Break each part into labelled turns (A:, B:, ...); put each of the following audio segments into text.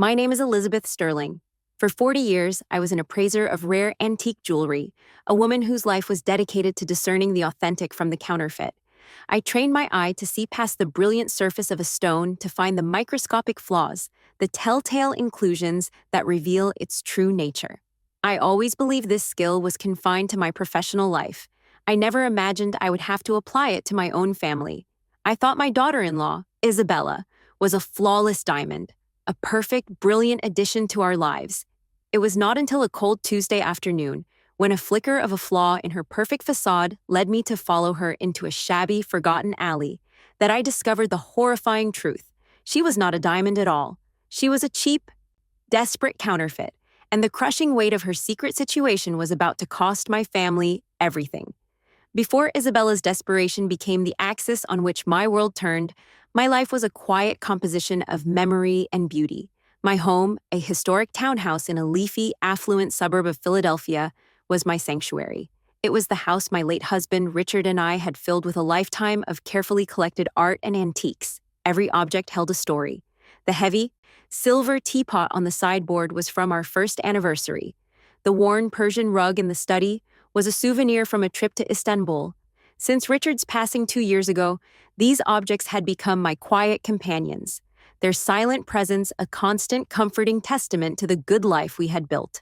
A: My name is Elizabeth Sterling. For 40 years, I was an appraiser of rare antique jewelry, a woman whose life was dedicated to discerning the authentic from the counterfeit. I trained my eye to see past the brilliant surface of a stone to find the microscopic flaws, the telltale inclusions that reveal its true nature. I always believed this skill was confined to my professional life. I never imagined I would have to apply it to my own family. I thought my daughter-in-law, Isabella, was a flawless diamond, a perfect, brilliant addition to our lives. It was not until a cold Tuesday afternoon, when a flicker of a flaw in her perfect facade led me to follow her into a shabby, forgotten alley, that I discovered the horrifying truth. She was not a diamond at all. She was a cheap, desperate counterfeit, and the crushing weight of her secret situation was about to cost my family everything. Before Isabella's desperation became the axis on which my world turned, my life was a quiet composition of memory and beauty. My home, a historic townhouse in a leafy, affluent suburb of Philadelphia, was my sanctuary. It was the house my late husband, Richard, and I had filled with a lifetime of carefully collected art and antiques. Every object held a story. The heavy, silver teapot on the sideboard was from our first anniversary. The worn Persian rug in the study was a souvenir from a trip to Istanbul. Since Richard's passing 2 years ago, these objects had become my quiet companions, their silent presence a constant, comforting testament to the good life we had built.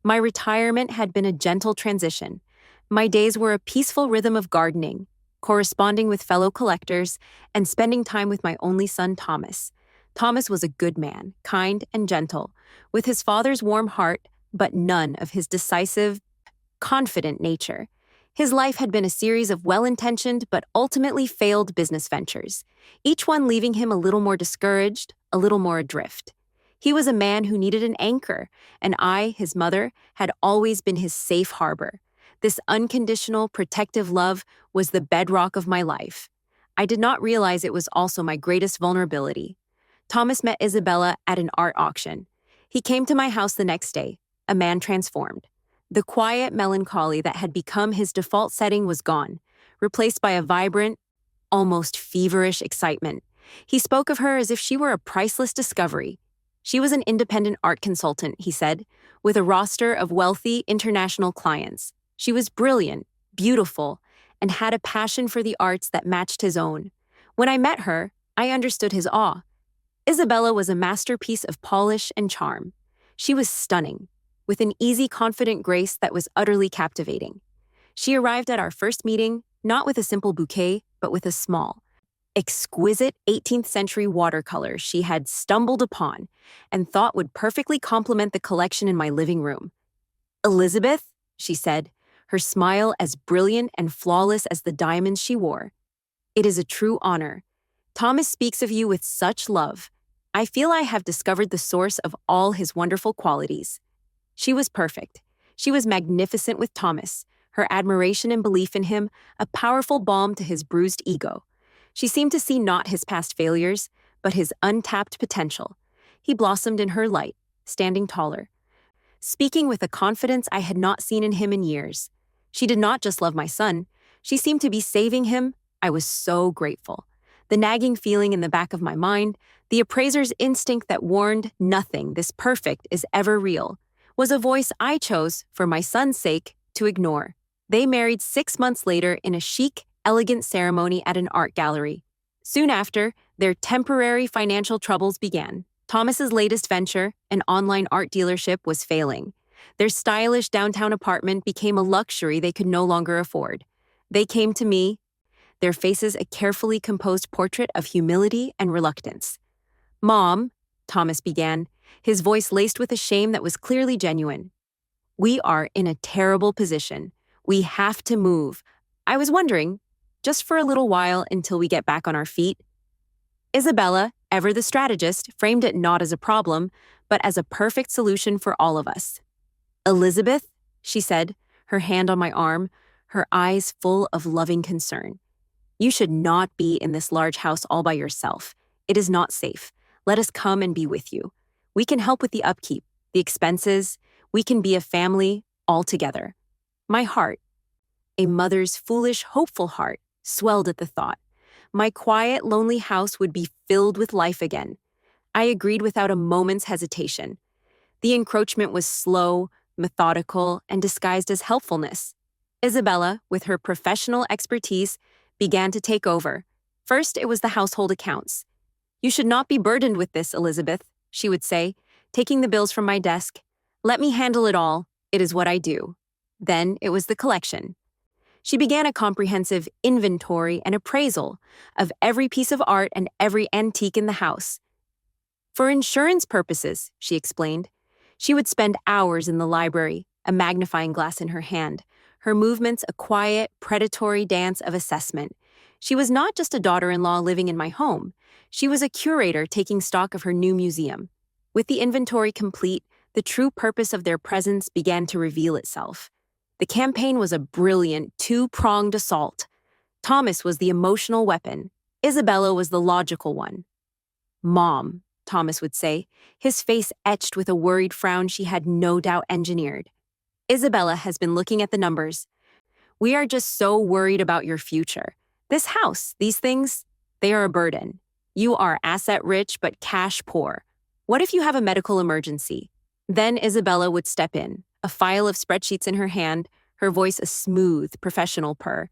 A: My retirement had been a gentle transition. My days were a peaceful rhythm of gardening, corresponding with fellow collectors, and spending time with my only son, Thomas. Thomas was a good man, kind and gentle, with his father's warm heart, but none of his decisive, confident nature. His life had been a series of well-intentioned but ultimately failed business ventures, each one leaving him a little more discouraged, a little more adrift. He was a man who needed an anchor, and I, his mother, had always been his safe harbor. This unconditional, protective love was the bedrock of my life. I did not realize it was also my greatest vulnerability. Thomas met Isabella at an art auction. He came to my house the next day, a man transformed. The quiet melancholy that had become his default setting was gone, replaced by a vibrant, almost feverish excitement. He spoke of her as if she were a priceless discovery. She was an independent art consultant, he said, with a roster of wealthy international clients. She was brilliant, beautiful, and had a passion for the arts that matched his own. When I met her, I understood his awe. Isabella was a masterpiece of polish and charm. She was stunning, with an easy, confident grace that was utterly captivating. She arrived at our first meeting, not with a simple bouquet, but with a small, exquisite 18th century watercolor she had stumbled upon and thought would perfectly complement the collection in my living room. "Elizabeth," she said, her smile as brilliant and flawless as the diamonds she wore. "It is a true honor. Thomas speaks of you with such love. I feel I have discovered the source of all his wonderful qualities." She was perfect. She was magnificent with Thomas, her admiration and belief in him a powerful balm to his bruised ego. She seemed to see not his past failures, but his untapped potential. He blossomed in her light, standing taller, speaking with a confidence I had not seen in him in years. She did not just love my son, she seemed to be saving him. I was so grateful. The nagging feeling in the back of my mind, the appraiser's instinct that warned nothing this perfect is ever real, was a voice I chose, for my son's sake, to ignore. They married 6 months later in a chic, elegant ceremony at an art gallery. Soon after, their temporary financial troubles began. Thomas's latest venture, an online art dealership, was failing. Their stylish downtown apartment became a luxury they could no longer afford. They came to me, their faces a carefully composed portrait of humility and reluctance. "Mom," Thomas began, his voice laced with a shame that was clearly genuine. "We are in a terrible position. We have to move. I was wondering, just for a little while until we get back on our feet." Isabella, ever the strategist, framed it not as a problem, but as a perfect solution for all of us. "Elizabeth," she said, her hand on my arm, her eyes full of loving concern. "You should not be in this large house all by yourself. It is not safe. Let us come and be with you. We can help with the upkeep, the expenses. We can be a family all together." My heart, a mother's foolish, hopeful heart, swelled at the thought. My quiet, lonely house would be filled with life again. I agreed without a moment's hesitation. The encroachment was slow, methodical, and disguised as helpfulness. Isabella, with her professional expertise, began to take over. First, it was the household accounts. "You should not be burdened with this, Elizabeth," she would say, taking the bills from my desk. "Let me handle it all. It is what I do." Then it was the collection. She began a comprehensive inventory and appraisal of every piece of art and every antique in the house. "For insurance purposes," she explained. She would spend hours in the library, a magnifying glass in her hand, her movements a quiet, predatory dance of assessment. She was not just a daughter-in-law living in my home. She was a curator taking stock of her new museum. With the inventory complete, the true purpose of their presence began to reveal itself. The campaign was a brilliant, two-pronged assault. Thomas was the emotional weapon. Isabella was the logical one. "Mom," Thomas would say, his face etched with a worried frown she had no doubt engineered. "Isabella has been looking at the numbers. We are just so worried about your future. This house, these things, they are a burden. You are asset-rich but cash-poor. What if you have a medical emergency?" Then Isabella would step in, a file of spreadsheets in her hand, her voice a smooth, professional purr.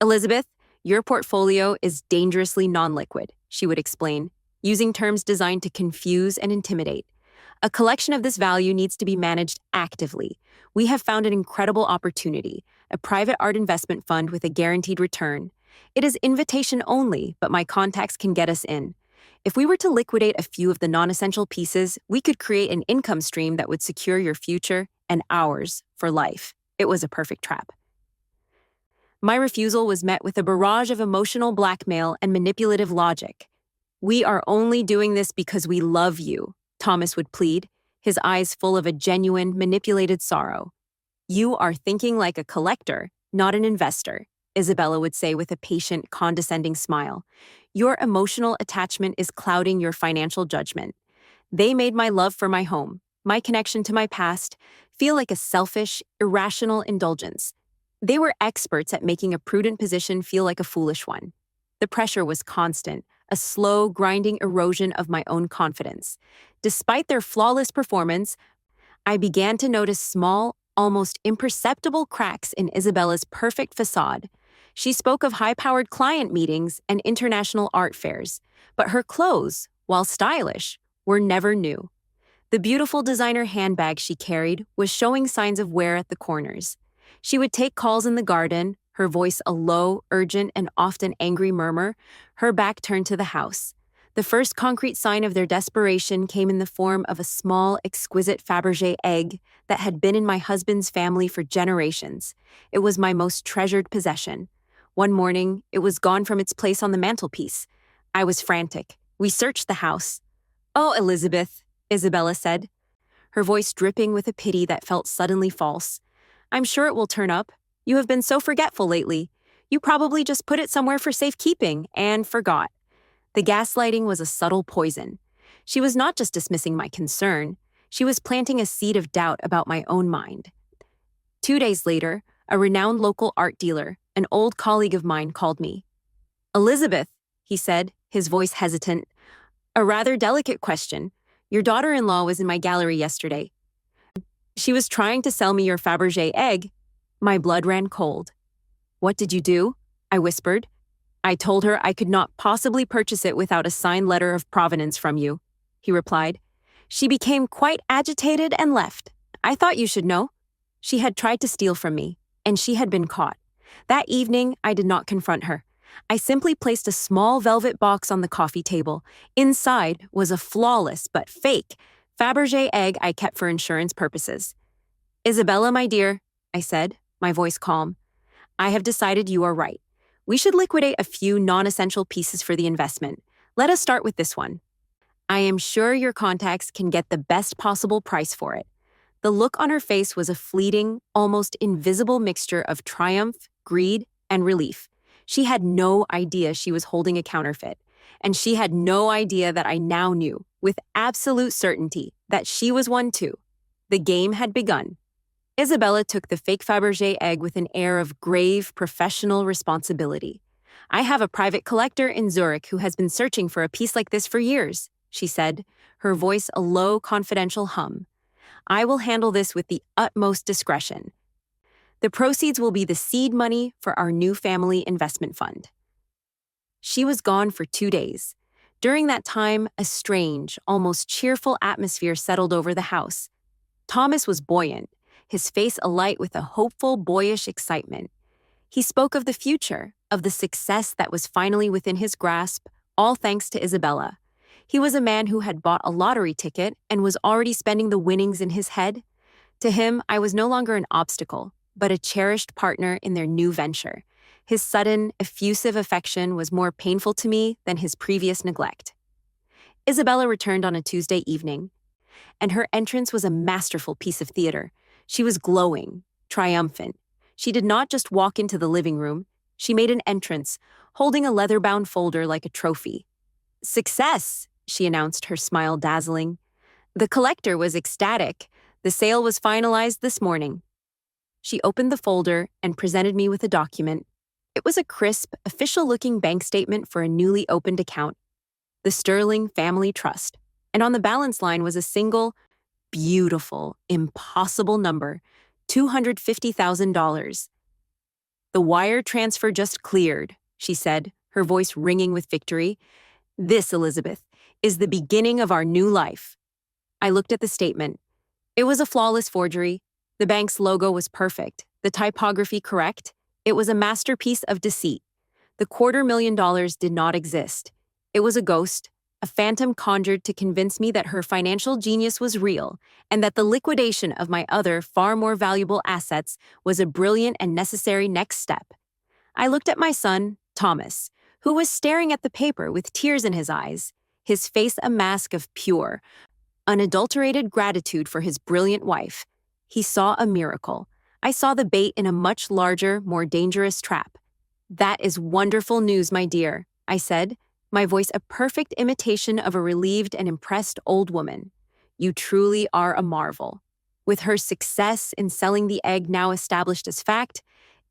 A: "Elizabeth, your portfolio is dangerously non-liquid," she would explain, using terms designed to confuse and intimidate. "A collection of this value needs to be managed actively. We have found an incredible opportunity, a private art investment fund with a guaranteed return. It is invitation only, but my contacts can get us in. If we were to liquidate a few of the non-essential pieces, we could create an income stream that would secure your future and ours for life." It was a perfect trap. My refusal was met with a barrage of emotional blackmail and manipulative logic. "We are only doing this because we love you," Thomas would plead, his eyes full of a genuine, manipulated sorrow. "You are thinking like a collector, not an investor," Isabella would say with a patient, condescending smile. "Your emotional attachment is clouding your financial judgment." They made my love for my home, my connection to my past, feel like a selfish, irrational indulgence. They were experts at making a prudent position feel like a foolish one. The pressure was constant, a slow, grinding erosion of my own confidence. Despite their flawless performance, I began to notice small, almost imperceptible cracks in Isabella's perfect facade. She spoke of high-powered client meetings and international art fairs, but her clothes, while stylish, were never new. The beautiful designer handbag she carried was showing signs of wear at the corners. She would take calls in the garden, her voice a low, urgent, and often angry murmur, her back turned to the house. The first concrete sign of their desperation came in the form of a small, exquisite Fabergé egg that had been in my husband's family for generations. It was my most treasured possession. One morning, it was gone from its place on the mantelpiece. I was frantic. We searched the house. "Oh, Elizabeth," Isabella said, her voice dripping with a pity that felt suddenly false. "I'm sure it will turn up. You have been so forgetful lately. You probably just put it somewhere for safekeeping and forgot." The gaslighting was a subtle poison. She was not just dismissing my concern. She was planting a seed of doubt about my own mind. 2 days later, a renowned local art dealer, an old colleague of mine, called me. "Elizabeth," he said, his voice hesitant, "a rather delicate question. Your daughter-in-law was in my gallery yesterday. She was trying to sell me your Fabergé egg." My blood ran cold. "What did you do?" I whispered. "I told her I could not possibly purchase it without a signed letter of provenance from you," he replied. "She became quite agitated and left. I thought you should know." She had tried to steal from me, and she had been caught. That evening, I did not confront her. I simply placed a small velvet box on the coffee table. Inside was a flawless but fake Fabergé egg I kept for insurance purposes. "Isabella, my dear," I said, my voice calm, "I have decided you are right. We should liquidate a few non-essential pieces for the investment. Let us start with this one. I am sure your contacts can get the best possible price for it." The look on her face was a fleeting, almost invisible mixture of triumph, greed, and relief. She had no idea she was holding a counterfeit, and she had no idea that I now knew, with absolute certainty, that she was one too. The game had begun. Isabella took the fake Fabergé egg with an air of grave, professional responsibility. "I have a private collector in Zurich who has been searching for a piece like this for years," she said, her voice a low, confidential hum. "I will handle this with the utmost discretion. The proceeds will be the seed money for our new family investment fund." She was gone for 2 days. During that time, a strange, almost cheerful atmosphere settled over the house. Thomas was buoyant, his face alight with a hopeful, boyish excitement. He spoke of the future, of the success that was finally within his grasp, all thanks to Isabella. He was a man who had bought a lottery ticket and was already spending the winnings in his head. To him, I was no longer an obstacle, but a cherished partner in their new venture. His sudden, effusive affection was more painful to me than his previous neglect. Isabella returned on a Tuesday evening, and her entrance was a masterful piece of theater. She was glowing, triumphant. She did not just walk into the living room, she made an entrance, holding a leather-bound folder like a trophy. "Success," she announced, her smile dazzling. "The collector was ecstatic. The sale was finalized this morning." She opened the folder and presented me with a document. It was a crisp, official-looking bank statement for a newly opened account, the Sterling Family Trust, and on the balance line was a single, beautiful, impossible number, $250,000. "The wire transfer just cleared," she said, her voice ringing with victory. "This, Elizabeth, is the beginning of our new life." I looked at the statement. It was a flawless forgery. The bank's logo was perfect, the typography correct. It was a masterpiece of deceit. The $250,000 did not exist. It was a ghost, a phantom conjured to convince me that her financial genius was real and that the liquidation of my other, far more valuable assets was a brilliant and necessary next step. I looked at my son, Thomas, who was staring at the paper with tears in his eyes, his face a mask of pure, unadulterated gratitude for his brilliant wife. He saw a miracle. I saw the bait in a much larger, more dangerous trap. "That is wonderful news, my dear," I said, my voice a perfect imitation of a relieved and impressed old woman. "You truly are a marvel." With her success in selling the egg now established as fact,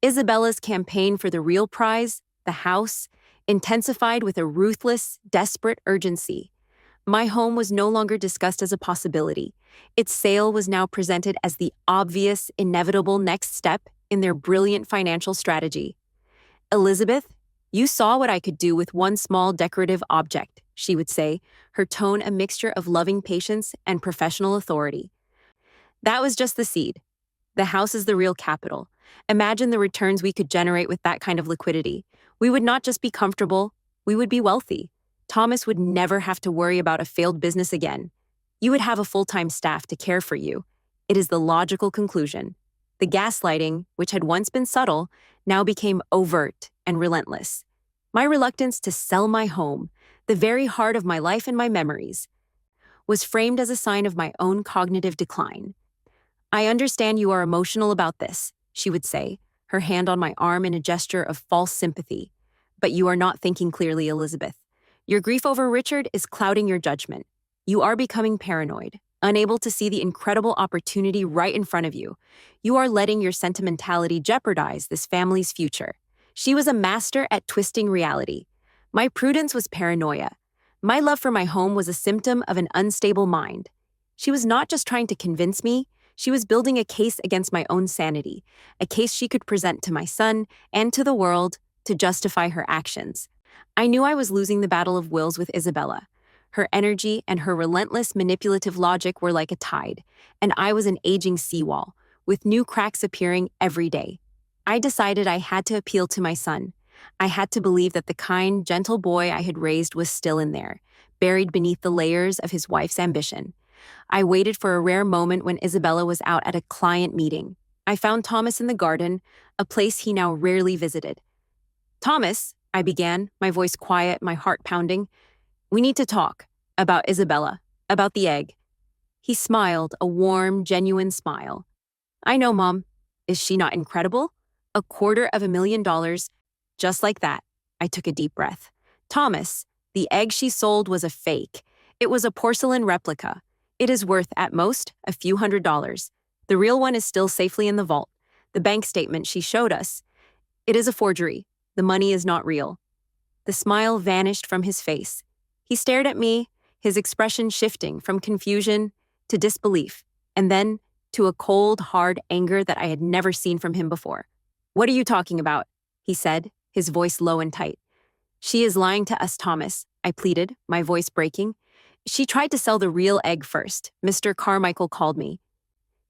A: Isabella's campaign for the real prize, the house, intensified with a ruthless, desperate urgency. My home was no longer discussed as a possibility. Its sale was now presented as the obvious, inevitable next step in their brilliant financial strategy. "Elizabeth, you saw what I could do with one small decorative object," she would say, her tone a mixture of loving patience and professional authority. "That was just the seed. The house is the real capital. Imagine the returns we could generate with that kind of liquidity. We would not just be comfortable, we would be wealthy. Thomas would never have to worry about a failed business again. You would have a full-time staff to care for you. It is the logical conclusion." The gaslighting, which had once been subtle, now became overt and relentless. My reluctance to sell my home, the very heart of my life and my memories, was framed as a sign of my own cognitive decline. "I understand you are emotional about this," she would say, her hand on my arm in a gesture of false sympathy. "But you are not thinking clearly, Elizabeth. Your grief over Richard is clouding your judgment. You are becoming paranoid, unable to see the incredible opportunity right in front of you. You are letting your sentimentality jeopardize this family's future." She was a master at twisting reality. My prudence was paranoia. My love for my home was a symptom of an unstable mind. She was not just trying to convince me, she was building a case against my own sanity, a case she could present to my son and to the world to justify her actions. I knew I was losing the battle of wills with Isabella. Her energy and her relentless manipulative logic were like a tide, and I was an aging seawall, with new cracks appearing every day. I decided I had to appeal to my son. I had to believe that the kind, gentle boy I had raised was still in there, buried beneath the layers of his wife's ambition. I waited for a rare moment when Isabella was out at a client meeting. I found Thomas in the garden, a place he now rarely visited. "Thomas," I began, my voice quiet, my heart pounding. "We need to talk. About Isabella. About the egg." He smiled, a warm, genuine smile. "I know, Mom. Is she not incredible? $250,000. Just like that." I took a deep breath. "Thomas, the egg she sold was a fake. It was a porcelain replica. It is worth, at most, a few $100s. The real one is still safely in the vault. The bank statement she showed us. It is a forgery. The money is not real." The smile vanished from his face. He stared at me, his expression shifting from confusion to disbelief, and then to a cold, hard anger that I had never seen from him before. "What are you talking about?" he said, his voice low and tight. "She is lying to us, Thomas," I pleaded, my voice breaking. "She tried to sell the real egg first. Mr. Carmichael called me.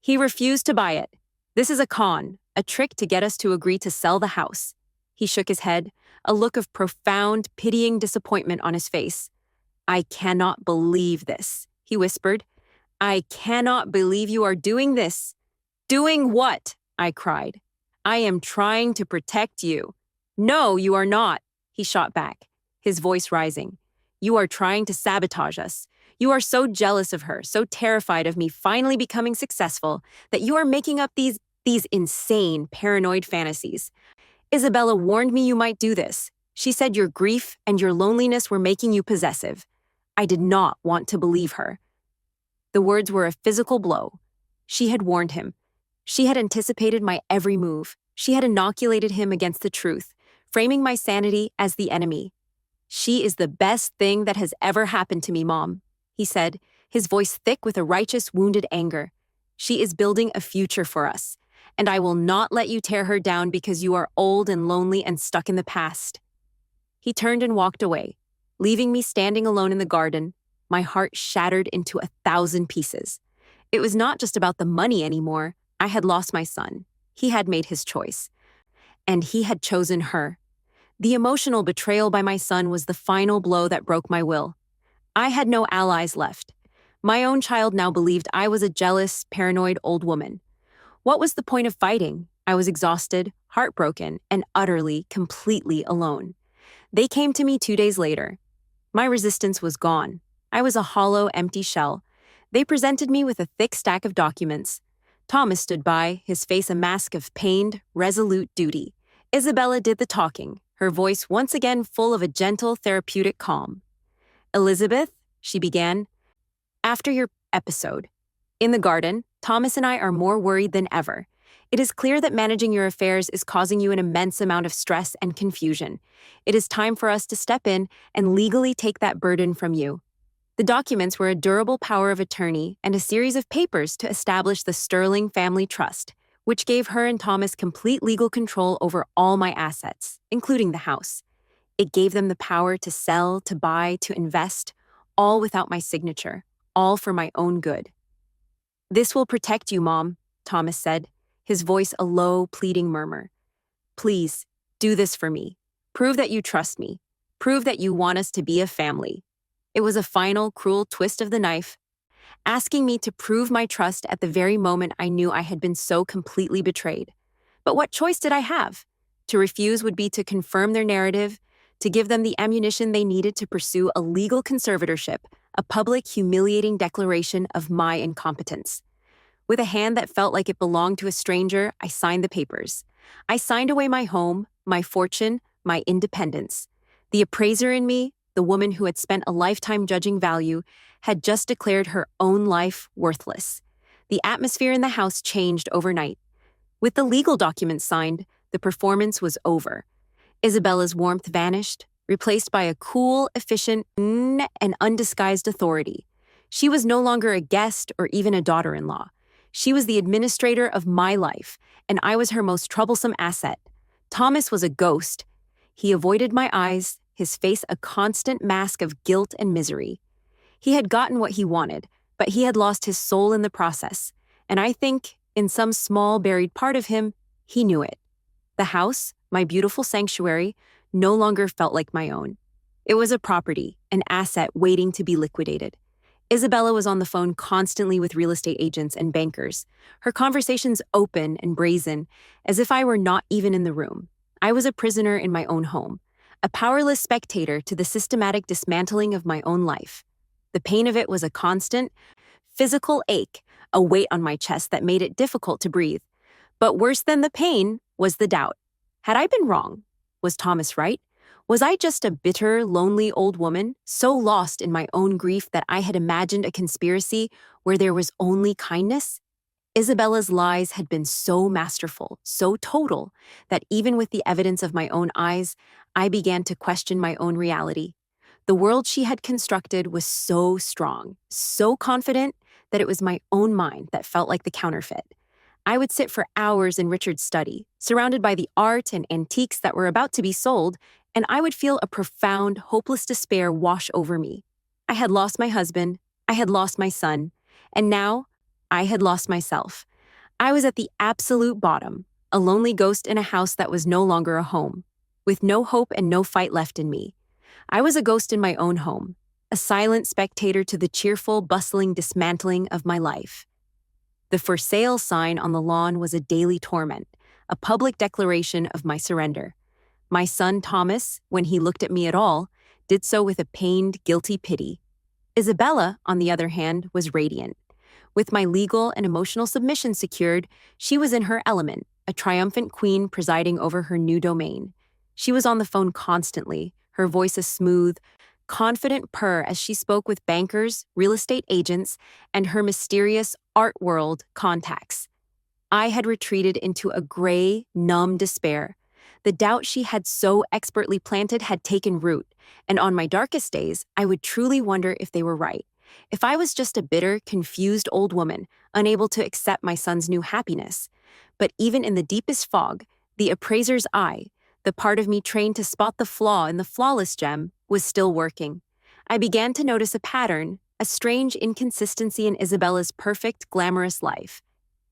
A: He refused to buy it. This is a con, a trick to get us to agree to sell the house." He shook his head, a look of profound, pitying disappointment on his face. "I cannot believe this," he whispered. "I cannot believe you are doing this." "Doing what?" I cried. "I am trying to protect you." "No, you are not," he shot back, his voice rising. "You are trying to sabotage us. You are so jealous of her, so terrified of me finally becoming successful, that you are making up these insane, paranoid fantasies. Isabella warned me you might do this. She said your grief and your loneliness were making you possessive. I did not want to believe her." The words were a physical blow. She had warned him. She had anticipated my every move. She had inoculated him against the truth, framing my sanity as the enemy. "She is the best thing that has ever happened to me, Mom," he said, his voice thick with a righteous, wounded anger. "She is building a future for us, and I will not let you tear her down because you are old and lonely and stuck in the past." He turned and walked away, leaving me standing alone in the garden, my heart shattered into 1,000 pieces. It was not just about the money anymore. I had lost my son. He had made his choice. And he had chosen her. The emotional betrayal by my son was the final blow that broke my will. I had no allies left. My own child now believed I was a jealous, paranoid old woman. What was the point of fighting? I was exhausted, heartbroken, and utterly, completely alone. They came to me 2 days later. My resistance was gone. I was a hollow, empty shell. They presented me with a thick stack of documents. Thomas stood by, his face a mask of pained, resolute duty. Isabella did the talking, her voice once again full of a gentle, therapeutic calm. "Elizabeth," she began, "after your episode in the garden, Thomas and I are more worried than ever. It is clear that managing your affairs is causing you an immense amount of stress and confusion. It is time for us to step in and legally take that burden from you." The documents were a durable power of attorney and a series of papers to establish the Sterling Family Trust, which gave her and Thomas complete legal control over all my assets, including the house. It gave them the power to sell, to buy, to invest, all without my signature, all for my own good. "This will protect you, Mom," Thomas said, his voice a low, pleading murmur. "Please, do this for me. Prove that you trust me. Prove that you want us to be a family." It was a final, cruel twist of the knife, asking me to prove my trust at the very moment I knew I had been so completely betrayed. But what choice did I have? To refuse would be to confirm their narrative, to give them the ammunition they needed to pursue a legal conservatorship, a public, humiliating declaration of my incompetence. With a hand that felt like it belonged to a stranger, I signed the papers. I signed away my home, my fortune, my independence. The appraiser in me, the woman who had spent a lifetime judging value, had just declared her own life worthless. The atmosphere in the house changed overnight. With the legal documents signed, the performance was over. Isabella's warmth vanished, replaced by a cool, efficient, and undisguised authority. She was no longer a guest or even a daughter-in-law. She was the administrator of my life, and I was her most troublesome asset. Thomas was a ghost. He avoided my eyes, his face a constant mask of guilt and misery. He had gotten what he wanted, but he had lost his soul in the process, and I think, in some small buried part of him, he knew it. The house, my beautiful sanctuary, no longer felt like my own. It was a property, an asset waiting to be liquidated. Isabella was on the phone constantly with real estate agents and bankers, her conversations open and brazen, as if I were not even in the room. I was a prisoner in my own home, a powerless spectator to the systematic dismantling of my own life. The pain of it was a constant, physical ache, a weight on my chest that made it difficult to breathe. But worse than the pain was the doubt. Had I been wrong? Was Thomas right? Was I just a bitter, lonely old woman, so lost in my own grief that I had imagined a conspiracy where there was only kindness? Isabella's lies had been so masterful, so total, that even with the evidence of my own eyes, I began to question my own reality. The world she had constructed was so strong, so confident, that it was my own mind that felt like the counterfeit. I would sit for hours in Richard's study, surrounded by the art and antiques that were about to be sold, and I would feel a profound, hopeless despair wash over me. I had lost my husband, I had lost my son, and now I had lost myself. I was at the absolute bottom, a lonely ghost in a house that was no longer a home, with no hope and no fight left in me. I was a ghost in my own home, a silent spectator to the cheerful, bustling dismantling of my life. The for sale sign on the lawn was a daily torment, a public declaration of my surrender. My son Thomas, when he looked at me at all, did so with a pained, guilty pity. Isabella, on the other hand, was radiant. With my legal and emotional submission secured, she was in her element, a triumphant queen presiding over her new domain. She was on the phone constantly, her voice a smooth, confident purr as she spoke with bankers, real estate agents, and her mysterious art world contacts. I had retreated into a gray, numb despair. The doubt she had so expertly planted had taken root, and on my darkest days, I would truly wonder if they were right. If I was just a bitter, confused old woman, unable to accept my son's new happiness. But even in the deepest fog, the appraiser's eye, the part of me trained to spot the flaw in the flawless gem, was still working. I began to notice a pattern, a strange inconsistency in Isabella's perfect, glamorous life.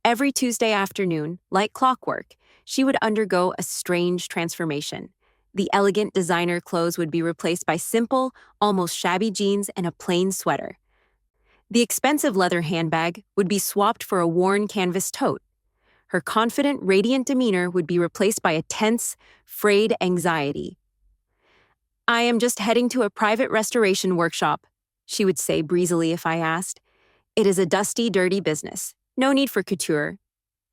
A: Every Tuesday afternoon, like clockwork, she would undergo a strange transformation. The elegant designer clothes would be replaced by simple, almost shabby jeans and a plain sweater. The expensive leather handbag would be swapped for a worn canvas tote. Her confident, radiant demeanor would be replaced by a tense, frayed anxiety. "I am just heading to a private restoration workshop," she would say breezily if I asked. "It is a dusty, dirty business. No need for couture."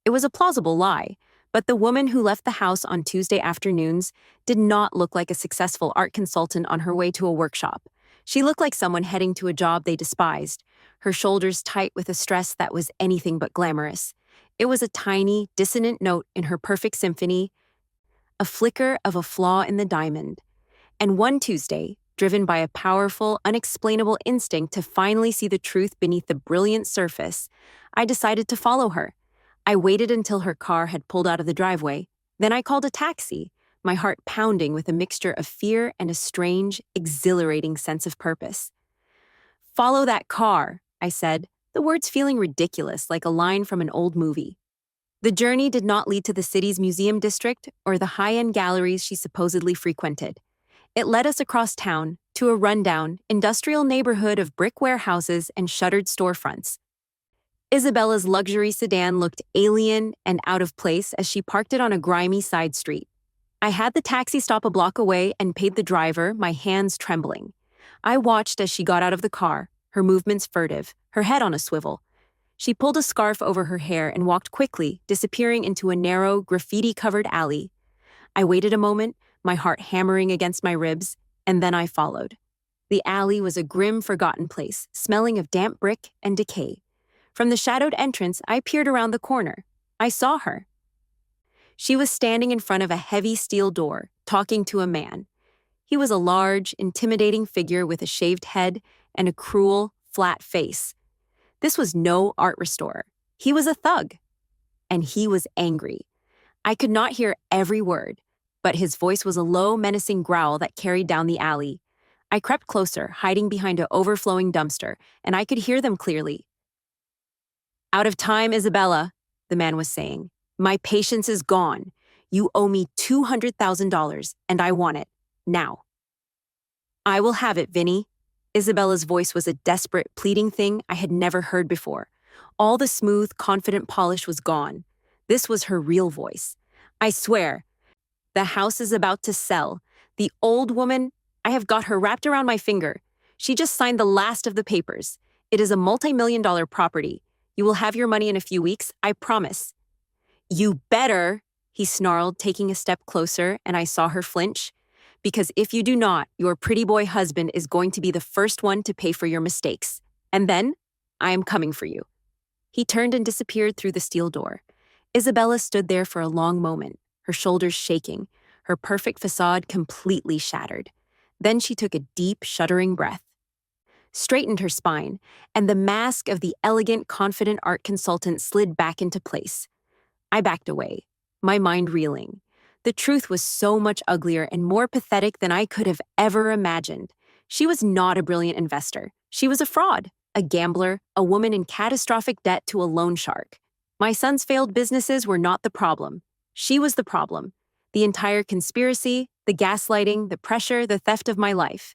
A: It was a plausible lie, but the woman who left the house on Tuesday afternoons did not look like a successful art consultant on her way to a workshop. She looked like someone heading to a job they despised, her shoulders tight with a stress that was anything but glamorous. It was a tiny, dissonant note in her perfect symphony, a flicker of a flaw in the diamond. And one Tuesday, driven by a powerful, unexplainable instinct to finally see the truth beneath the brilliant surface, I decided to follow her. I waited until her car had pulled out of the driveway. Then I called a taxi, my heart pounding with a mixture of fear and a strange, exhilarating sense of purpose. "Follow that car," I said, the words feeling ridiculous like a line from an old movie. The journey did not lead to the city's museum district or the high-end galleries she supposedly frequented. It led us across town to a rundown, industrial neighborhood of brick warehouses and shuttered storefronts. Isabella's luxury sedan looked alien and out of place as she parked it on a grimy side street. I had the taxi stop a block away and paid the driver, my hands trembling. I watched as she got out of the car, her movements furtive, her head on a swivel. She pulled a scarf over her hair and walked quickly, disappearing into a narrow, graffiti-covered alley. I waited a moment, my heart hammering against my ribs, and then I followed. The alley was a grim, forgotten place, smelling of damp brick and decay. From the shadowed entrance, I peered around the corner. I saw her. She was standing in front of a heavy steel door, talking to a man. He was a large, intimidating figure with a shaved head and a cruel, flat face. This was no art restorer. He was a thug. And he was angry. I could not hear every word, but his voice was a low, menacing growl that carried down the alley. I crept closer, hiding behind an overflowing dumpster, and I could hear them clearly. "Out of time, Isabella," the man was saying. "My patience is gone. You owe me $200,000, and I want it. Now." "I will have it, Vinny." Isabella's voice was a desperate, pleading thing I had never heard before. All the smooth, confident polish was gone. This was her real voice. "I swear. The house is about to sell. The old woman, I have got her wrapped around my finger. She just signed the last of the papers. It is a multi-million-dollar property. You will have your money in a few weeks, I promise." "You better," he snarled, taking a step closer, and I saw her flinch. "Because if you do not, your pretty boy husband is going to be the first one to pay for your mistakes. And then, I am coming for you." He turned and disappeared through the steel door. Isabella stood there for a long moment, her shoulders shaking, her perfect facade completely shattered. Then she took a deep, shuddering breath, straightened her spine, and the mask of the elegant, confident art consultant slid back into place. I backed away, my mind reeling. The truth was so much uglier and more pathetic than I could have ever imagined. She was not a brilliant investor. She was a fraud, a gambler, a woman in catastrophic debt to a loan shark. My son's failed businesses were not the problem. She was the problem. The entire conspiracy, the gaslighting, the pressure, the theft of my life.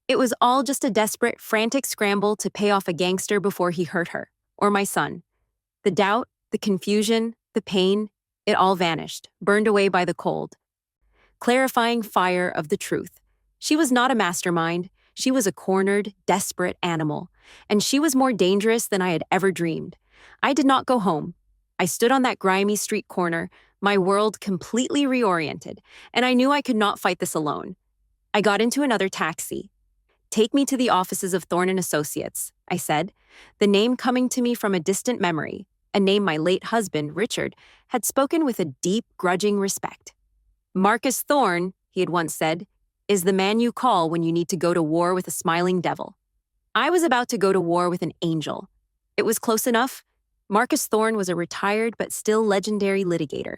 A: It was all just a desperate, frantic scramble to pay off a gangster before he hurt her, or my son. The doubt, the confusion, the pain, it all vanished, burned away by the cold, clarifying fire of the truth. She was not a mastermind. She was a cornered, desperate animal, and she was more dangerous than I had ever dreamed. I did not go home. I stood on that grimy street corner, my world completely reoriented, and I knew I could not fight this alone. I got into another taxi. "Take me to the offices of Thorne and Associates," I said, the name coming to me from a distant memory, a name my late husband, Richard, had spoken with a deep, grudging respect. "Marcus Thorne," he had once said, "is the man you call when you need to go to war with a smiling devil." I was about to go to war with an angel. It was close enough. Marcus Thorne was a retired but still legendary litigator,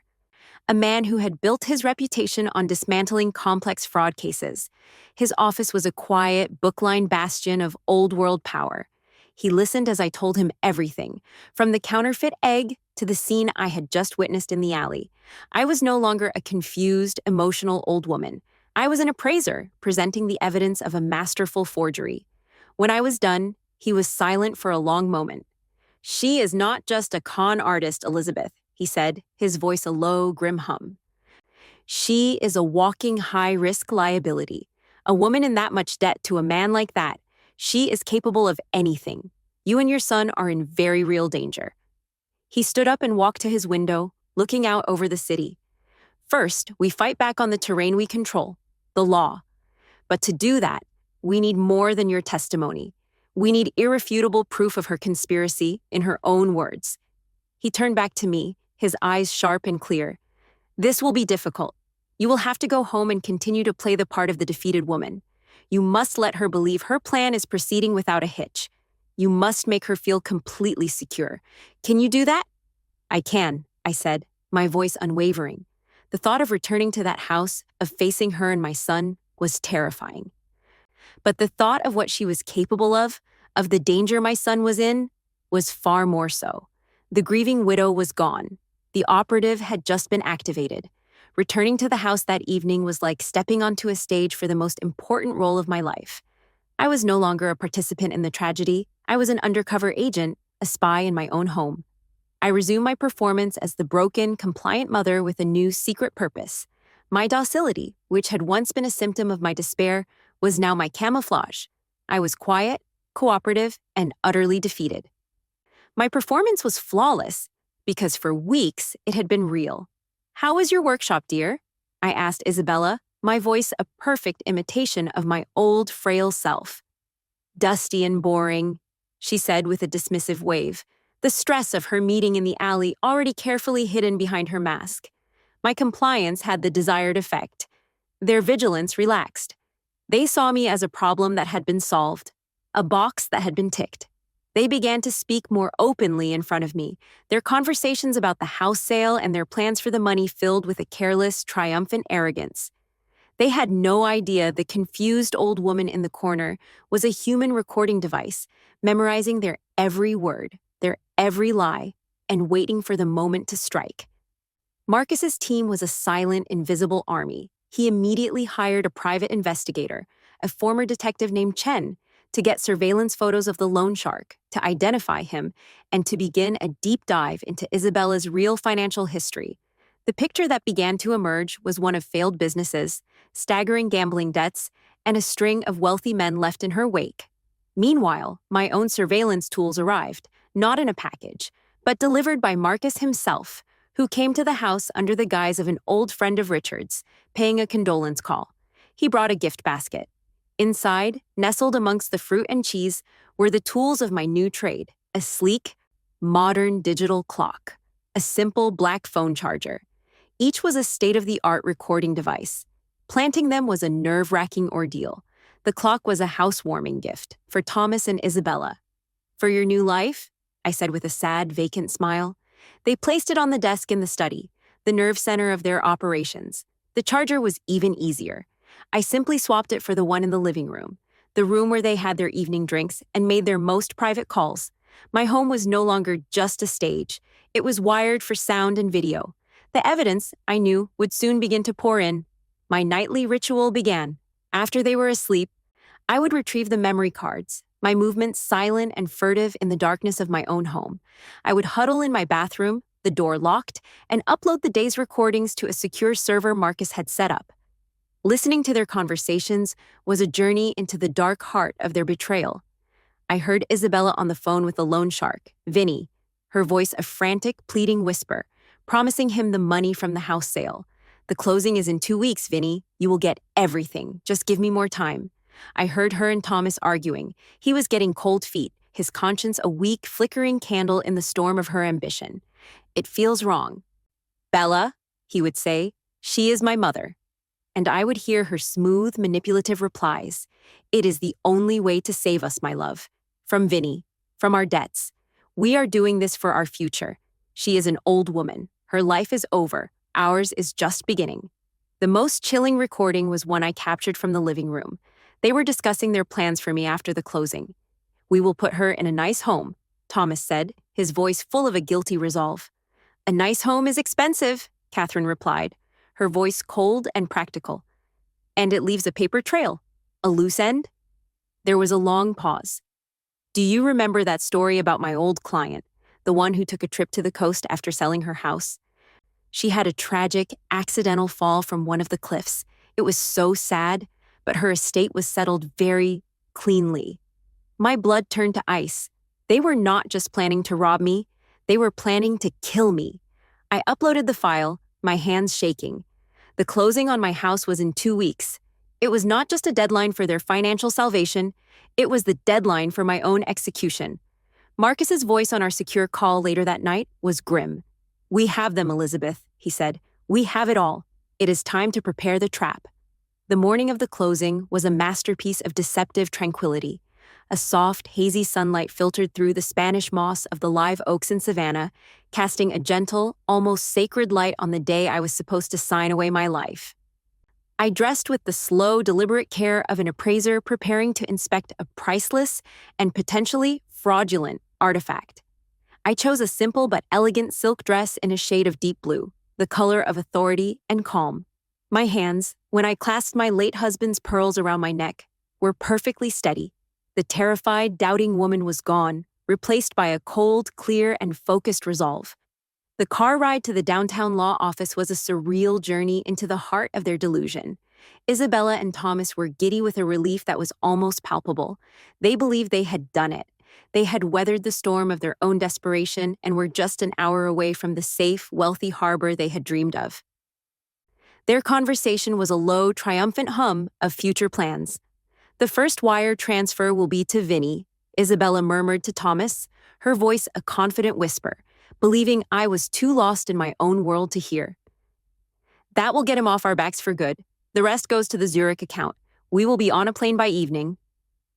A: a man who had built his reputation on dismantling complex fraud cases. His office was a quiet, book-lined bastion of old-world power. He listened as I told him everything, from the counterfeit egg to the scene I had just witnessed in the alley. I was no longer a confused, emotional old woman. I was an appraiser, presenting the evidence of a masterful forgery. When I was done, he was silent for a long moment. "She is not just a con artist, Elizabeth," he said, his voice a low, grim hum. "She is a walking high-risk liability. A woman in that much debt to a man like that, she is capable of anything. You and your son are in very real danger." He stood up and walked to his window, looking out over the city. "First, we fight back on the terrain we control, the law. But to do that, we need more than your testimony. We need irrefutable proof of her conspiracy, in her own words." He turned back to me, his eyes sharp and clear. "This will be difficult. You will have to go home and continue to play the part of the defeated woman. You must let her believe her plan is proceeding without a hitch. You must make her feel completely secure. Can you do that?" "I can," I said, my voice unwavering. The thought of returning to that house, of facing her and my son, was terrifying. But the thought of what she was capable of the danger my son was in, was far more so. The grieving widow was gone. The operative had just been activated. Returning to the house that evening was like stepping onto a stage for the most important role of my life. I was no longer a participant in the tragedy. I was an undercover agent, a spy in my own home. I resumed my performance as the broken, compliant mother with a new secret purpose. My docility, which had once been a symptom of my despair, was now my camouflage. I was quiet, cooperative, and utterly defeated. My performance was flawless, because for weeks it had been real. "How was your workshop, dear?" I asked Isabella, my voice a perfect imitation of my old, frail self. "Dusty and boring," she said with a dismissive wave, the stress of her meeting in the alley already carefully hidden behind her mask. My compliance had the desired effect. Their vigilance relaxed. They saw me as a problem that had been solved, a box that had been ticked. They began to speak more openly in front of me, their conversations about the house sale and their plans for the money filled with a careless, triumphant arrogance. They had no idea the confused old woman in the corner was a human recording device, memorizing their every word, their every lie, and waiting for the moment to strike. Marcus's team was a silent, invisible army. He immediately hired a private investigator, a former detective named Chen, to get surveillance photos of the loan shark, to identify him, and to begin a deep dive into Isabella's real financial history. The picture that began to emerge was one of failed businesses, staggering gambling debts, and a string of wealthy men left in her wake. Meanwhile, my own surveillance tools arrived, not in a package, but delivered by Marcus himself, who came to the house under the guise of an old friend of Richard's, paying a condolence call. He brought a gift basket. Inside, nestled amongst the fruit and cheese, were the tools of my new trade, a sleek, modern digital clock, a simple black phone charger. Each was a state-of-the-art recording device. Planting them was a nerve-wracking ordeal. The clock was a housewarming gift for Thomas and Isabella. "For your new life?" I said with a sad, vacant smile. They placed it on the desk in the study, the nerve center of their operations. The charger was even easier. I simply swapped it for the one in the living room, the room where they had their evening drinks and made their most private calls. My home was no longer just a stage. It was wired for sound and video. The evidence, I knew, would soon begin to pour in. My nightly ritual began. After they were asleep, I would retrieve the memory cards, my movements silent and furtive in the darkness of my own home. I would huddle in my bathroom, the door locked, and upload the day's recordings to a secure server Marcus had set up. Listening to their conversations was a journey into the dark heart of their betrayal. I heard Isabella on the phone with the loan shark, Vinny, her voice a frantic, pleading whisper, promising him the money from the house sale. "The closing is in 2 weeks, Vinny. You will get everything. Just give me more time." I heard her and Thomas arguing. He was getting cold feet, his conscience a weak, flickering candle in the storm of her ambition. "It feels wrong." "Bella," he would say, "she is my mother." And I would hear her smooth, manipulative replies. "It is the only way to save us, my love. From Vinny, from our debts. We are doing this for our future. She is an old woman. Her life is over. Ours is just beginning." The most chilling recording was one I captured from the living room. They were discussing their plans for me after the closing. "We will put her in a nice home," Thomas said, his voice full of a guilty resolve. "A nice home is expensive," Catherine replied, her voice cold and practical. "And it leaves a paper trail. A loose end?" There was a long pause. "Do you remember that story about my old client, the one who took a trip to the coast after selling her house? She had a tragic, accidental fall from one of the cliffs. It was so sad, but her estate was settled very cleanly. My blood turned to ice. They were not just planning to rob me, they were planning to kill me. I uploaded the file, my hands shaking. The closing on my house was in 2 weeks. It was not just a deadline for their financial salvation, it was the deadline for my own execution. Marcus's voice on our secure call later that night was grim. "We have them, Elizabeth," he said. "We have it all. It is time to prepare the trap." The morning of the closing was a masterpiece of deceptive tranquility. A soft, hazy sunlight filtered through the Spanish moss of the live oaks in Savannah, casting a gentle, almost sacred light on the day I was supposed to sign away my life. I dressed with the slow, deliberate care of an appraiser preparing to inspect a priceless and potentially fraudulent artifact. I chose a simple but elegant silk dress in a shade of deep blue, the color of authority and calm. My hands, when I clasped my late husband's pearls around my neck, were perfectly steady. The terrified, doubting woman was gone, replaced by a cold, clear, and focused resolve. The car ride to the downtown law office was a surreal journey into the heart of their delusion. Isabella and Thomas were giddy with a relief that was almost palpable. They believed they had done it. They had weathered the storm of their own desperation and were just an hour away from the safe, wealthy harbor they had dreamed of. Their conversation was a low, triumphant hum of future plans. "The first wire transfer will be to Vinny," Isabella murmured to Thomas, her voice a confident whisper, believing I was too lost in my own world to hear. "That will get him off our backs for good. The rest goes to the Zurich account. We will be on a plane by evening."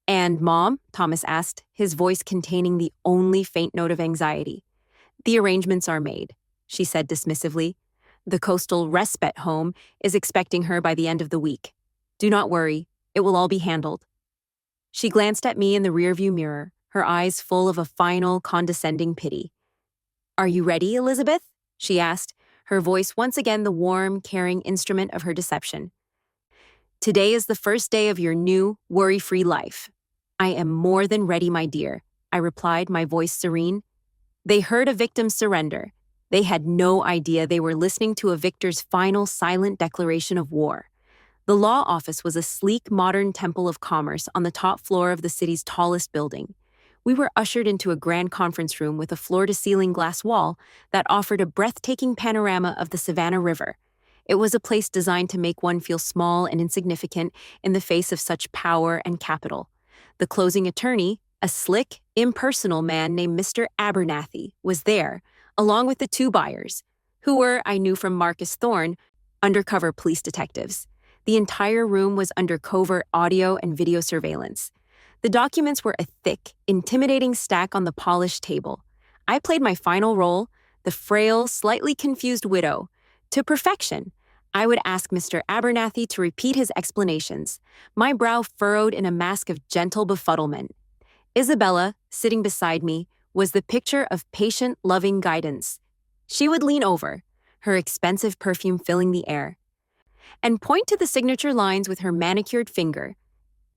A: "And Mom?" Thomas asked, his voice containing the only faint note of anxiety. "The arrangements are made," she said dismissively. "The coastal respite home is expecting her by the end of the week. Do not worry, it will all be handled." She glanced at me in the rearview mirror, her eyes full of a final, condescending pity. "Are you ready, Elizabeth?" she asked, her voice once again the warm, caring instrument of her deception. "Today is the first day of your new, worry-free life." "I am more than ready, my dear," I replied, my voice serene. They heard a victim's surrender. They had no idea they were listening to a victor's final silent declaration of war. The law office was a sleek, modern temple of commerce on the top floor of the city's tallest building. We were ushered into a grand conference room with a floor-to-ceiling glass wall that offered a breathtaking panorama of the Savannah River. It was a place designed to make one feel small and insignificant in the face of such power and capital. The closing attorney, a slick, impersonal man named Mr. Abernathy, was there, along with the 2 buyers, who were, I knew from Marcus Thorne, undercover police detectives. The entire room was under covert audio and video surveillance. The documents were a thick, intimidating stack on the polished table. I played my final role, the frail, slightly confused widow, to perfection. I would ask Mr. Abernathy to repeat his explanations, my brow furrowed in a mask of gentle befuddlement. Isabella, sitting beside me, was the picture of patient, loving guidance. She would lean over, her expensive perfume filling the air, and point to the signature lines with her manicured finger.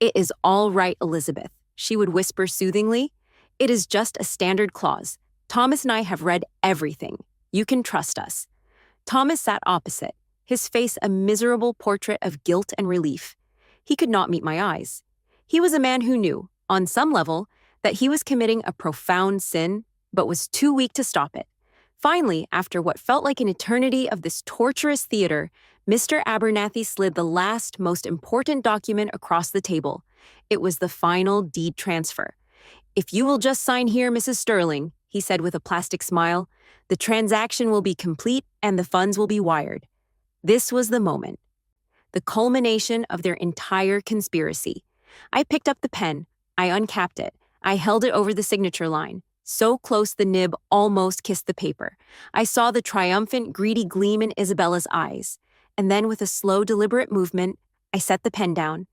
A: "It is all right, Elizabeth," she would whisper soothingly. "It is just a standard clause. Thomas and I have read everything. You can trust us." Thomas sat opposite, his face a miserable portrait of guilt and relief. He could not meet my eyes. He was a man who knew, on some level, that he was committing a profound sin, but was too weak to stop it. Finally, after what felt like an eternity of this torturous theater, Mr. Abernathy slid the last, most important document across the table. It was the final deed transfer. "If you will just sign here, Mrs. Sterling," he said with a plastic smile, "the transaction will be complete and the funds will be wired." This was the moment, the culmination of their entire conspiracy. I picked up the pen, I uncapped it, I held it over the signature line, so close the nib almost kissed the paper. I saw the triumphant, greedy gleam in Isabella's eyes, and then with a slow, deliberate movement, I set the pen down.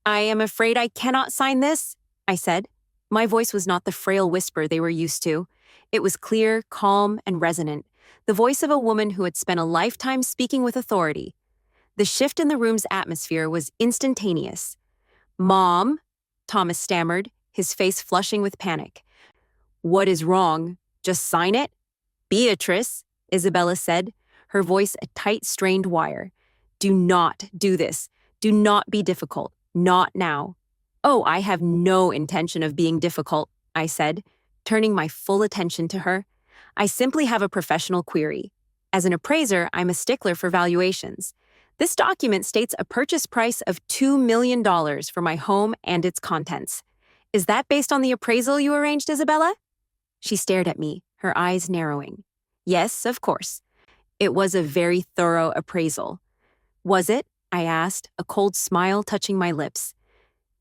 A: "I am afraid I cannot sign this," I said. My voice was not the frail whisper they were used to. It was clear, calm, and resonant, the voice of a woman who had spent a lifetime speaking with authority. The shift in the room's atmosphere was instantaneous. "Mom," Thomas stammered, his face flushing with panic. "What is wrong? Just sign it?" "Beatrice," Isabella said, her voice a tight, strained wire. "Do not do this. Do not be difficult. Not now." "Oh, I have no intention of being difficult," I said, turning my full attention to her. "I simply have a professional query. As an appraiser, I'm a stickler for valuations. This document states a purchase price of $2 million for my home and its contents. Is that based on the appraisal you arranged, Isabella?" She stared at me, her eyes narrowing. "Yes, of course. It was a very thorough appraisal." "Was it?" I asked, a cold smile touching my lips.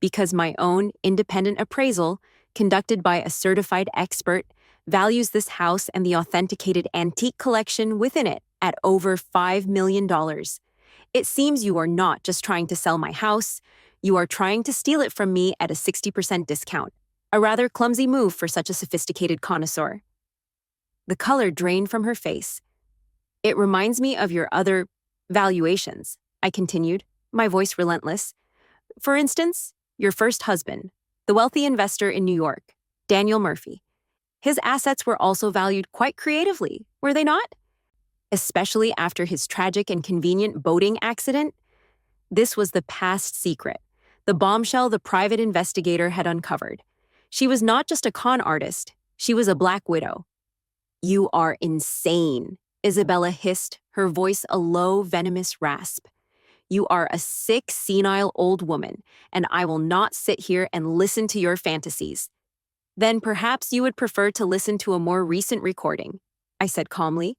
A: "Because my own independent appraisal, conducted by a certified expert, values this house and the authenticated antique collection within it at over $5 million. It seems you are not just trying to sell my house, you are trying to steal it from me at a 60% discount. A rather clumsy move for such a sophisticated connoisseur." The color drained from her face. "It reminds me of your other valuations," I continued, my voice relentless. "For instance, your first husband, the wealthy investor in New York, Daniel Murphy. His assets were also valued quite creatively, were they not? Especially after his tragic and convenient boating accident. This was the past secret, the bombshell the private investigator had uncovered. She was not just a con artist, she was a black widow." "You are insane," Isabella hissed, her voice a low, venomous rasp. "You are a sick, senile old woman, and I will not sit here and listen to your fantasies." "Then perhaps you would prefer to listen to a more recent recording," I said calmly.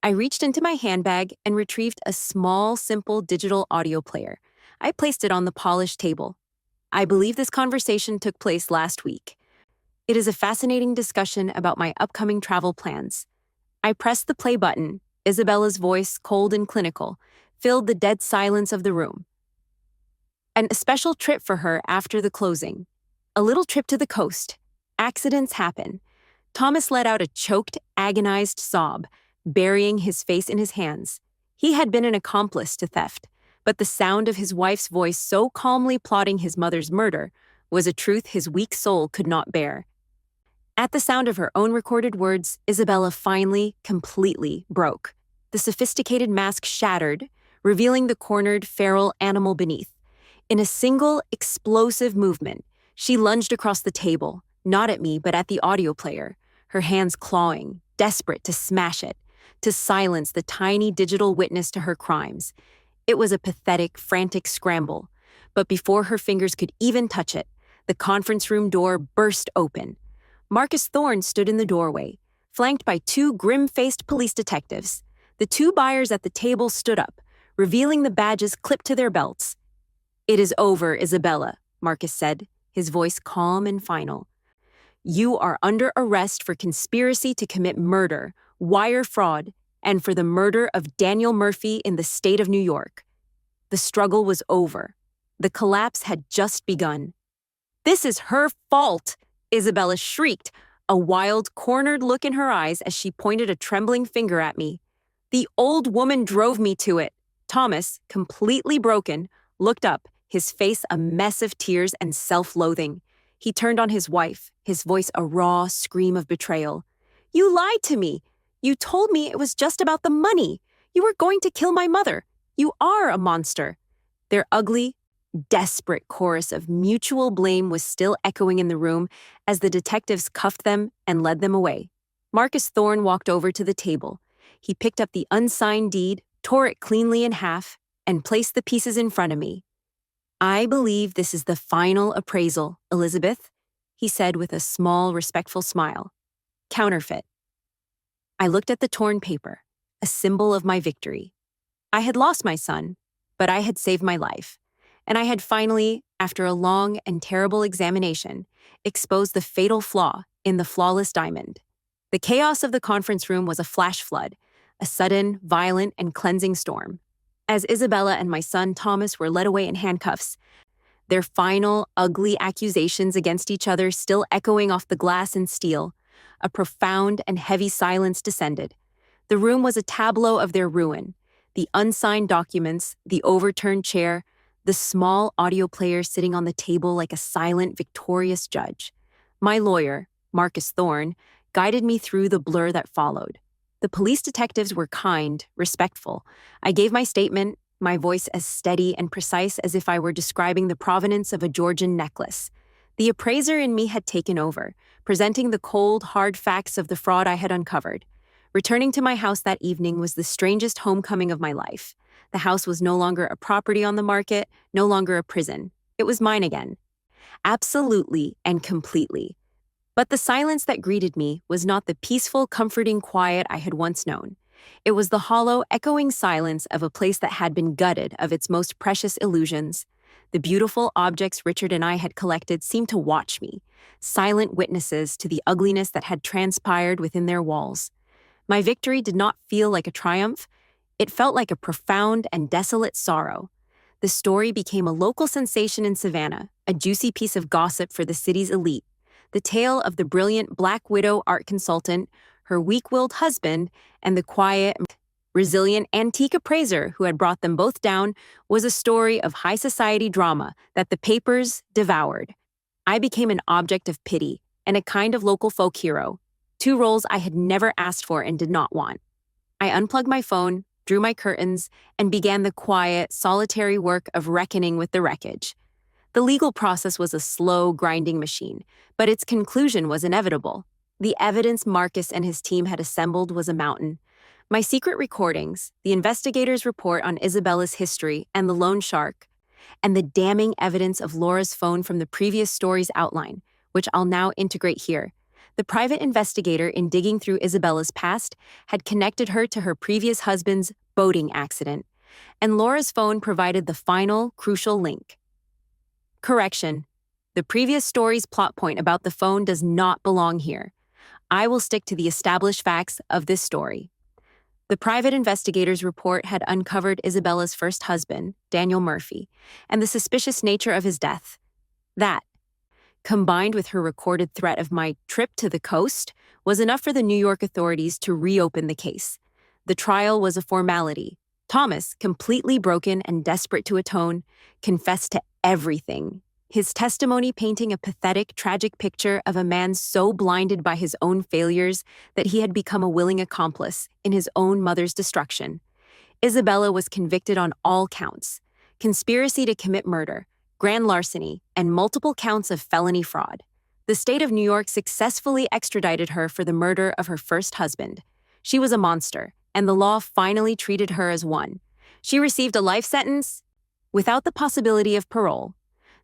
A: I reached into my handbag and retrieved a small, simple digital audio player. I placed it on the polished table. "I believe this conversation took place last week. It is a fascinating discussion about my upcoming travel plans." I pressed the play button. Isabella's voice, cold and clinical, filled the dead silence of the room. "And a special trip for her after the closing. A little trip to the coast. Accidents happen." Thomas let out a choked, agonized sob, burying his face in his hands. He had been an accomplice to theft, but the sound of his wife's voice so calmly plotting his mother's murder was a truth his weak soul could not bear. At the sound of her own recorded words, Isabella finally, completely broke. The sophisticated mask shattered, revealing the cornered, feral animal beneath. In a single, explosive movement, she lunged across the table, not at me, but at the audio player, her hands clawing, desperate to smash it, to silence the tiny digital witness to her crimes. It was a pathetic, frantic scramble, but before her fingers could even touch it, the conference room door burst open. Marcus Thorne stood in the doorway, flanked by two grim-faced police detectives. The two buyers at the table stood up, revealing the badges clipped to their belts. "It is over, Isabella," Marcus said, his voice calm and final. "You are under arrest for conspiracy to commit murder, wire fraud, and for the murder of Daniel Murphy in the state of New York." The struggle was over. The collapse had just begun. "This is her fault," Isabella shrieked, a wild, cornered look in her eyes as she pointed a trembling finger at me. "The old woman drove me to it." Thomas, completely broken, looked up, his face a mess of tears and self-loathing. He turned on his wife, his voice a raw scream of betrayal. "You lied to me. You told me it was just about the money. You were going to kill my mother. You are a monster." Their ugly, desperate chorus of mutual blame was still echoing in the room as the detectives cuffed them and led them away. Marcus Thorne walked over to the table. He picked up the unsigned deed, tore it cleanly in half, and placed the pieces in front of me. "I believe this is the final appraisal, Elizabeth," he said with a small, respectful smile. "Counterfeit." I looked at the torn paper, a symbol of my victory. I had lost my son, but I had saved my life, and I had finally, after a long and terrible examination, exposed the fatal flaw in the flawless diamond. The chaos of the conference room was a flash flood, a sudden, violent, and cleansing storm. As Isabella and my son Thomas were led away in handcuffs, their final, ugly accusations against each other still echoing off the glass and steel, a profound and heavy silence descended. The room was a tableau of their ruin. The unsigned documents, the overturned chair, the small audio player sitting on the table like a silent, victorious judge. My lawyer, Marcus Thorne, guided me through the blur that followed. The police detectives were kind, respectful. I gave my statement, my voice as steady and precise as if I were describing the provenance of a Georgian necklace. The appraiser in me had taken over, presenting the cold, hard facts of the fraud I had uncovered. Returning to my house that evening was the strangest homecoming of my life. The house was no longer a property on the market, no longer a prison. It was mine again. Absolutely and completely. But the silence that greeted me was not the peaceful, comforting quiet I had once known. It was the hollow, echoing silence of a place that had been gutted of its most precious illusions. The beautiful objects Richard and I had collected seemed to watch me, silent witnesses to the ugliness that had transpired within their walls. My victory did not feel like a triumph. It felt like a profound and desolate sorrow. The story became a local sensation in Savannah, a juicy piece of gossip for the city's elite. The tale of the brilliant Black Widow art consultant, her weak-willed husband, and the quiet, resilient antique appraiser who had brought them both down was a story of high society drama that the papers devoured. I became an object of pity and a kind of local folk hero, two roles I had never asked for and did not want. I unplugged my phone, drew my curtains, and began the quiet, solitary work of reckoning with the wreckage. The legal process was a slow, grinding machine, but its conclusion was inevitable. The evidence Marcus and his team had assembled was a mountain. My secret recordings, the investigator's report on Isabella's history and the loan shark, and the damning evidence of Laura's phone from the previous story's outline, which I'll now integrate here. The private investigator in digging through Isabella's past had connected her to her previous husband's boating accident, and Laura's phone provided the final, crucial link. Correction. The previous story's plot point about the phone does not belong here. I will stick to the established facts of this story. The private investigator's report had uncovered Isabella's first husband, Daniel Murphy, and the suspicious nature of his death. That, combined with her recorded threat of my trip to the coast, was enough for the New York authorities to reopen the case. The trial was a formality. Thomas, completely broken and desperate to atone, confessed to everything, his testimony painting a pathetic, tragic picture of a man so blinded by his own failures that he had become a willing accomplice in his own mother's destruction. Isabella was convicted on all counts: conspiracy to commit murder, grand larceny, and multiple counts of felony fraud. The state of New York successfully extradited her for the murder of her first husband. She was a monster, and the law finally treated her as one. She received a life sentence without the possibility of parole.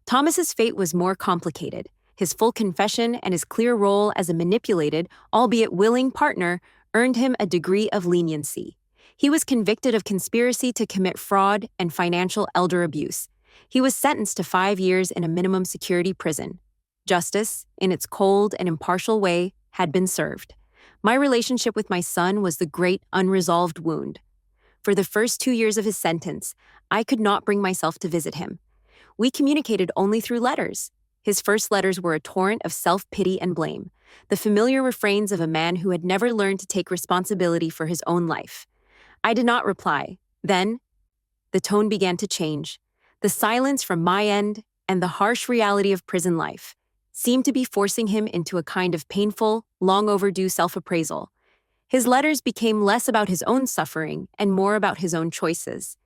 A: Thomas's fate was more complicated. His full confession and his clear role as a manipulated, albeit willing partner earned him a degree of leniency. He was convicted of conspiracy to commit fraud and financial elder abuse. He was sentenced to 5 years in a minimum security prison. Justice, in its cold and impartial way, had been served. My relationship with my son was the great unresolved wound. For the first 2 years of his sentence, I could not bring myself to visit him. We communicated only through letters. His first letters were a torrent of self-pity and blame, the familiar refrains of a man who had never learned to take responsibility for his own life. I did not reply. Then, the tone began to change. The silence from my end and the harsh reality of prison life seemed to be forcing him into a kind of painful, long-overdue self-appraisal. His letters became less about his own suffering and more about his own choices.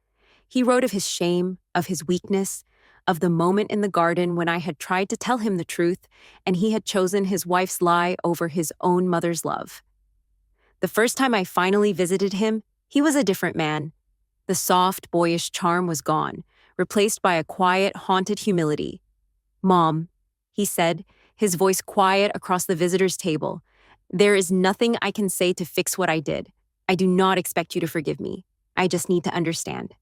A: He wrote of his shame, of his weakness, of the moment in the garden when I had tried to tell him the truth and he had chosen his wife's lie over his own mother's love. The first time I finally visited him, he was a different man. The soft, boyish charm was gone, replaced by a quiet, haunted humility. "Mom," he said, his voice quiet across the visitor's table, "there is nothing I can say to fix what I did. I do not expect you to forgive me. I just need to understand.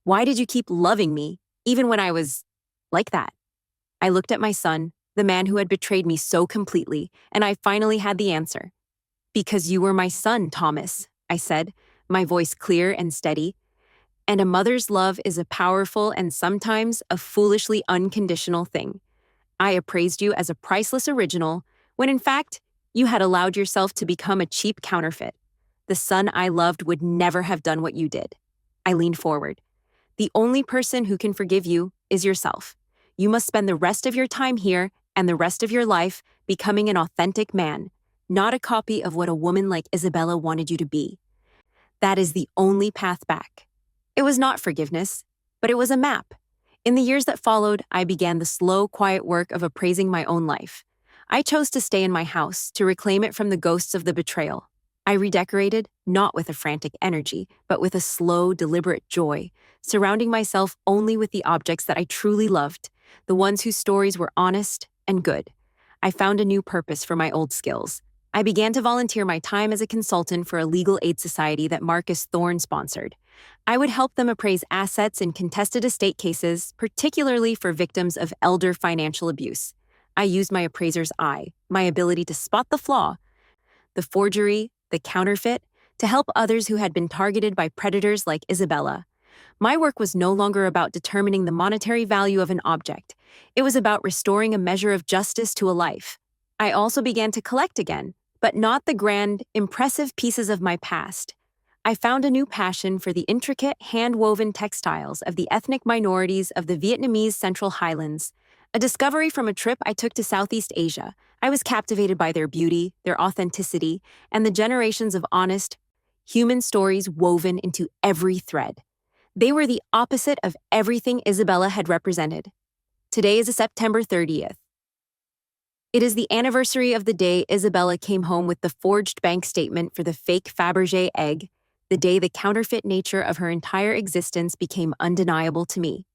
A: Why did you keep loving me, even when I was like that?" I looked at my son, the man who had betrayed me so completely, and I finally had the answer. "Because you were my son, Thomas," I said, my voice clear and steady. "And a mother's love is a powerful and sometimes a foolishly unconditional thing. I appraised you as a priceless original, when in fact, you had allowed yourself to become a cheap counterfeit. The son I loved would never have done what you did." I leaned forward. "The only person who can forgive you is yourself. You must spend the rest of your time here and the rest of your life becoming an authentic man, not a copy of what a woman like Isabella wanted you to be. That is the only path back." It was not forgiveness, but it was a map. In the years that followed, I began the slow, quiet work of appraising my own life. I chose to stay in my house, to reclaim it from the ghosts of the betrayal. I redecorated, not with a frantic energy, but with a slow, deliberate joy, surrounding myself only with the objects that I truly loved, the ones whose stories were honest and good. I found a new purpose for my old skills. I began to volunteer my time as a consultant for a legal aid society that Marcus Thorne sponsored. I would help them appraise assets in contested estate cases, particularly for victims of elder financial abuse. I used my appraiser's eye, my ability to spot the flaw, the forgery, the counterfeit, to help others who had been targeted by predators like Isabella. My work was no longer about determining the monetary value of an object. It was about restoring a measure of justice to a life. I also began to collect again, but not the grand, impressive pieces of my past. I found a new passion for the intricate, hand-woven textiles of the ethnic minorities of the Vietnamese Central Highlands, a discovery from a trip I took to Southeast Asia. I was captivated by their beauty, their authenticity, and the generations of honest, human stories woven into every thread. They were the opposite of everything Isabella had represented. Today is September 30th. It is the anniversary of the day Isabella came home with the forged bank statement for the fake Fabergé egg, the day the counterfeit nature of her entire existence became undeniable to me.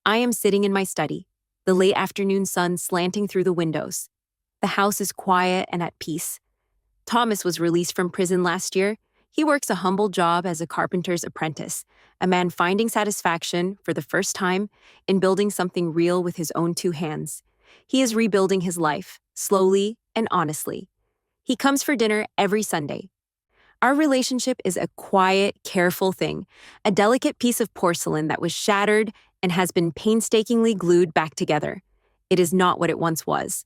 A: I am sitting in my study, the late afternoon sun slanting through the windows. The house is quiet and at peace. Thomas was released from prison last year. He works a humble job as a carpenter's apprentice, a man finding satisfaction, for the first time, in building something real with his own 2 hands. He is rebuilding his life, slowly and honestly. He comes for dinner every Sunday. Our relationship is a quiet, careful thing, a delicate piece of porcelain that was shattered and has been painstakingly glued back together. It is not what it once was.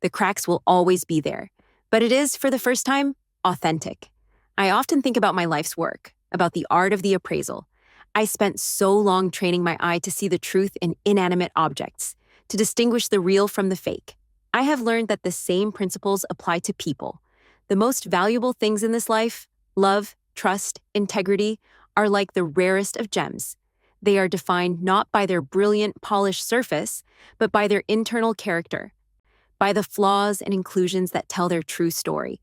A: The cracks will always be there, but it is, for the first time, authentic. I often think about my life's work, about the art of the appraisal. I spent so long training my eye to see the truth in inanimate objects, to distinguish the real from the fake. I have learned that the same principles apply to people. The most valuable things in this life, love, trust, integrity, are like the rarest of gems. They are defined not by their brilliant, polished surface, but by their internal character, by the flaws and inclusions that tell their true story.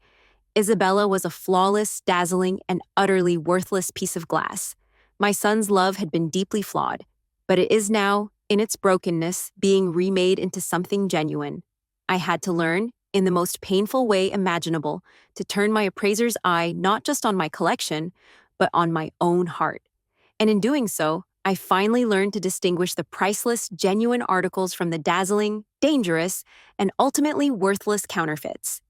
A: Isabella was a flawless, dazzling, and utterly worthless piece of glass. My son's love had been deeply flawed, but it is now, in its brokenness, being remade into something genuine. I had to learn, in the most painful way imaginable to turn my appraiser's eye not just on my collection, but on my own heart. And in doing so, I finally learned to distinguish the priceless, genuine articles from the dazzling, dangerous, and ultimately worthless counterfeits.